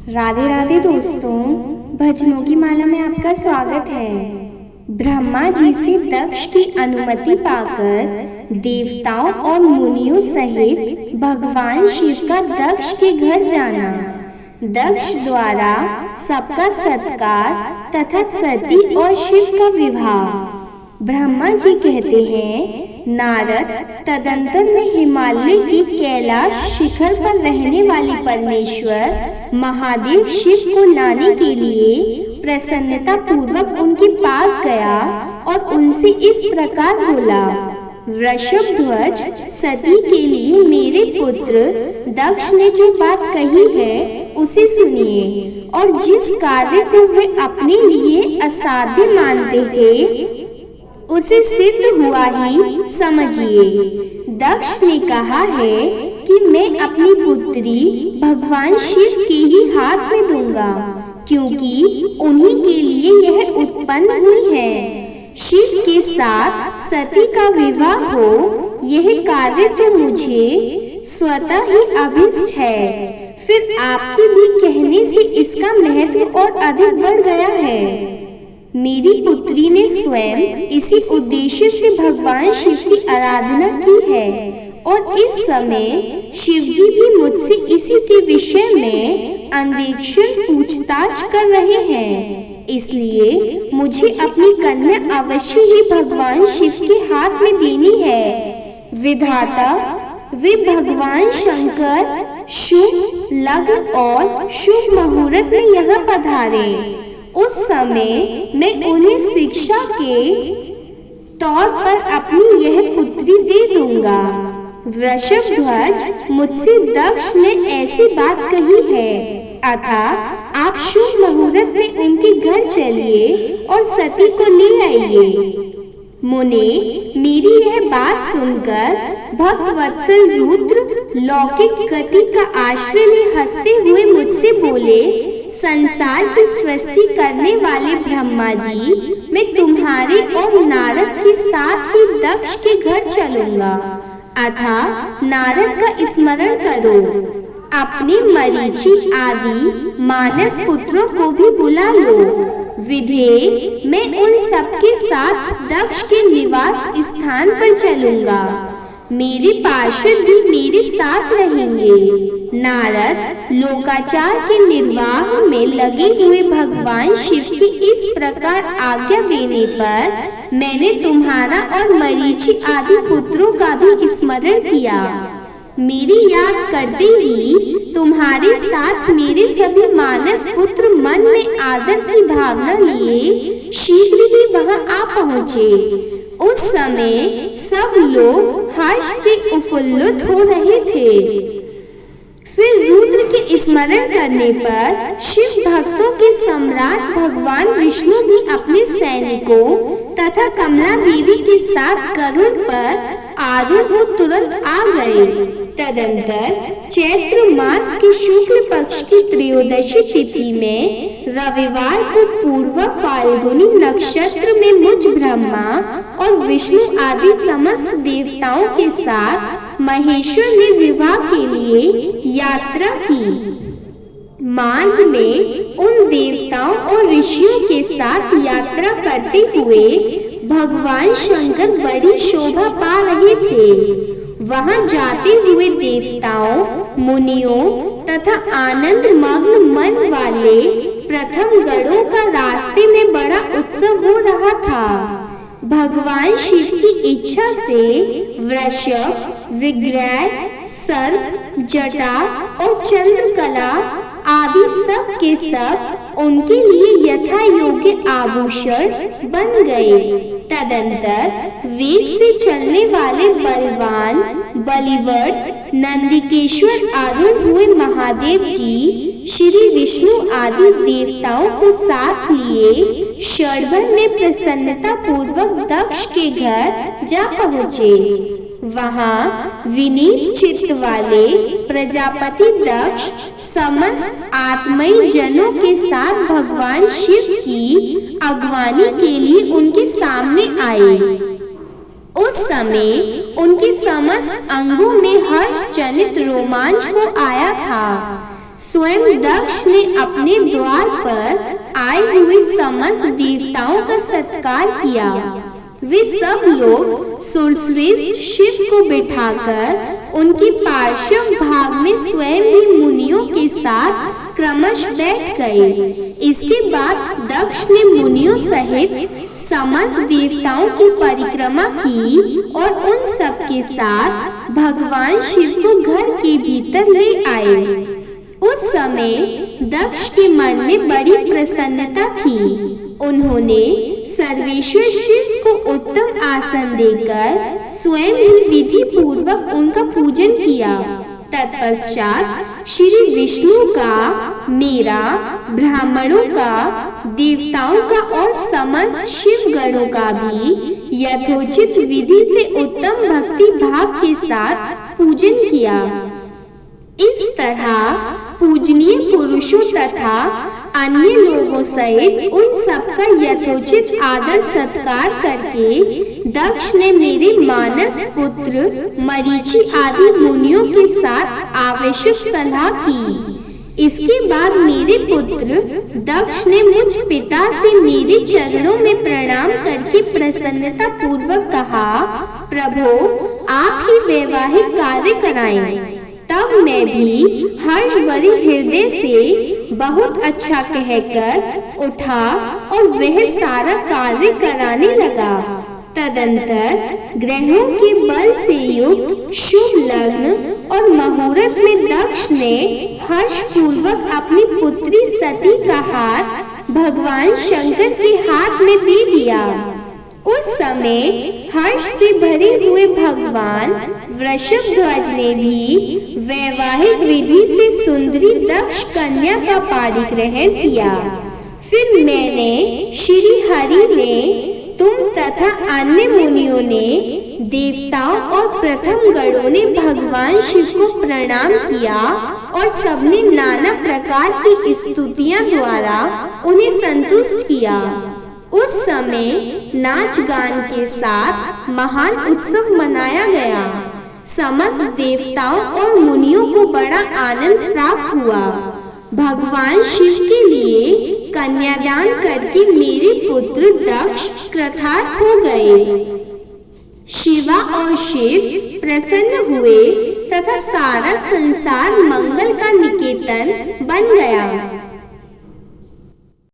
राधे राधे दोस्तों, भजनों की माला में आपका स्वागत है। ब्रह्मा जी से दक्ष की अनुमति पाकर देवताओं और मुनियों सहित भगवान शिव का दक्ष के घर जाना। दक्ष द्वारा सबका सत्कार तथा सती और शिव का विवाह। ब्रह्मा जी कहते हैं, नारद तदंतर में हिमालय की कैलाश शिखर पर रहने वाली परमेश्वर महादेव शिव को लाने के लिए प्रसन्नता पूर्वक उनके पास गया और उनसे इस प्रकार बोला, वृषभध्वज सती के लिए मेरे पुत्र दक्ष ने जो बात कही है उसे सुनिए और जिस कार्य को वे अपने लिए असाध्य मानते थे उसे सिद्ध हुआ ही समझिए। दक्ष ने कहा है कि मैं अपनी पुत्री भगवान शिव के ही हाथ में दूंगा, क्योंकि उन्हीं के लिए यह उत्पन्न हुई है। शिव के साथ सती का विवाह हो, यह कार्य तो मुझे स्वतः ही अभिष्ट है। फिर आपके भी कहने से इसका महत्व और अधिक बढ़ गया है। मेरी पुत्री ने स्वयं इसी उद्देश्य से भगवान शिव की आराधना की है और इस समय शिवजी भी मुझसे इसी के विषय में अन्वेषण पूछताछ कर रहे हैं। इसलिए मुझे अपनी कन्या अवश्य ही भगवान शिव के हाथ में देनी है। विधाता वे भगवान शंकर शुभ लग्न और शुभ मुहूर्त में यहाँ पधारे। उस समय मैं उन्हें शिक्षा के तौर पर अपनी यह पुत्री दे दूंगा। वृषभध्वज मुझसे दक्ष ने ऐसी बात कही है, अतः आप शुभ मुहूर्त में उनके घर चलिए और सती को ले आइए। मुने, मेरी यह बात सुनकर भक्त वत्सल रुद्र लौकिक गति का आश्रय में हंसते हुए मुझसे बोले, संसार की सृष्टि करने वाले ब्रह्मा जी, मैं तुम्हारे और नारद के साथ ही दक्ष के घर चलूंगा। अतः नारद का स्मरण करो, अपने मरीचि आदि मानस पुत्रों को भी बुला लो। विधेय मैं उन सबके साथ दक्ष के निवास स्थान पर चलूंगा। मेरे पार्षद भी मेरे साथ रहेंगे। नारद लोकाचार के निर्वाह में लगे हुए भगवान शिव की इस प्रकार आज्ञा देने पर मैंने तुम्हारा और मरीचि आदि पुत्रों का भी स्मरण किया। मेरी याद करते ही तुम्हारे साथ मेरे सभी मानस पुत्र मन में आदर की भावना लिए शीघ्र ही वहां आ पहुँचे। उस समय सब लोग हर्ष से उफुल्लित हो रहे थे। फिर रुद्र के स्मरण करने पर शिव भक्तों के सम्राट भगवान विष्णु भी अपने सैनिकों तथा कमला देवी के साथ गरुड़ पर आरूढ़ हो तुरंत आ गए। तदंतर चैत्र मास के शुक्ल पक्ष की त्रयोदशी तिथि में रविवार को पूर्व फाल्गुनी नक्षत्र में मुझ ब्रह्मा और विष्णु आदि समस्त देवताओं के साथ महेश्वर ने विवाह के लिए यात्रा की। मार्ग में उन देवताओं और ऋषियों के साथ यात्रा करते हुए भगवान शंकर बड़ी शोभा पा रहे थे। वहां जाते हुए देवताओं, मुनियों तथा आनंद मग्न मन वाले प्रथम गणों का रास्ते में बड़ा उत्सव हो रहा था। भगवान शिव की इच्छा से वृषभ, विग्रह, सर्प, जटा और चंद्रकला आदि सब के सब उनके लिए यथा योग्य आभूषण बन गए। तदंतर वेग से चलने वाले बलवान बलिवड़ नंदिकेश्वर आरूढ़ हुए महादेव जी श्री विष्णु आदि देवताओं को साथ लिए क्षणभर में प्रसन्नता पूर्वक दक्ष के घर जा पहुँचे। वहां विनीत चित्त वाले प्रजापति दक्ष समस्त आत्मयी जनों के साथ भगवान शिव की अगवानी के लिए उनके सामने आए। उस समय उनके समस्त अंगों में हर्ष जनित रोमांच हो आया था। स्वयं दक्ष ने अपने द्वार पर आए हुए समस्त देवताओं का सत्कार किया। वे सब लोग सुरश्रेष्ठ शिव को बिठाकर उनके पार्श्व भाग में स्वयं भी मुनियों के साथ क्रमश बैठ गए। इसके बाद दक्ष ने मुनियों सहित समस्त देवताओं की परिक्रमा की और उन सब के साथ भगवान शिव को घर के भीतर ले आए। उस समय दक्ष के मन में बड़ी प्रसन्नता थी। उन्होंने सर्वेश्वर शिव को उत्तम आसन देकर स्वयं ही विधि पूर्वक उनका पूजन किया। तत्पश्चात श्री विष्णु का, मेरा, ब्राह्मणों का, देवताओं का और समस्त शिव गणों का भी यथोचित विधि से उत्तम भक्ति भाव के साथ पूजन किया। इस तरह पूजनीय पुरुषों तथा अन्य लोगों सहित उन सबका यथोचित आदर सत्कार करके दक्ष ने मेरे मानस पुत्र मरीचि आदि मुनियों के साथ आवश्यक सलाह की। इसके बाद मेरे पुत्र दक्ष ने मुझ पिता से मेरे चरणों में प्रणाम करके प्रसन्नता पूर्वक कहा, प्रभु आप ही वैवाहिक कार्य कराएं। तब मैं भी हर्ष भरे हृदय से बहुत अच्छा कहकर उठा और वह सारा कार्य कराने लगा। तदंतर ग्रहों के बल से युक्त शुभ लग्न और मुहूर्त में दक्ष ने हर्ष पूर्वक अपनी पुत्री सती का हाथ भगवान शंकर के हाथ में दे दिया। उस समय हर्ष से भरे हुए भगवान वृषभध्वज ने भी वैवाहिक विधि से सुंदरी दक्ष कन्या का पाणिग्रहण किया। फिर मैंने, श्री हरि ने, तुम तथा अन्य मुनियों ने, देवताओं और प्रथम गणों ने भगवान शिव को प्रणाम किया और सबने नाना प्रकार की स्तुतियां द्वारा उन्हें संतुष्ट किया। उस समय नाच गान के साथ महान उत्सव मनाया गया। समस्त देवताओं और मुनियों को बड़ा आनंद प्राप्त हुआ। भगवान शिव के लिए कन्यादान करके मेरे पुत्र दक्ष कृतार्थ हो गए। शिवा और शिव प्रसन्न हुए तथा सारा संसार मंगल का निकेतन बन गया।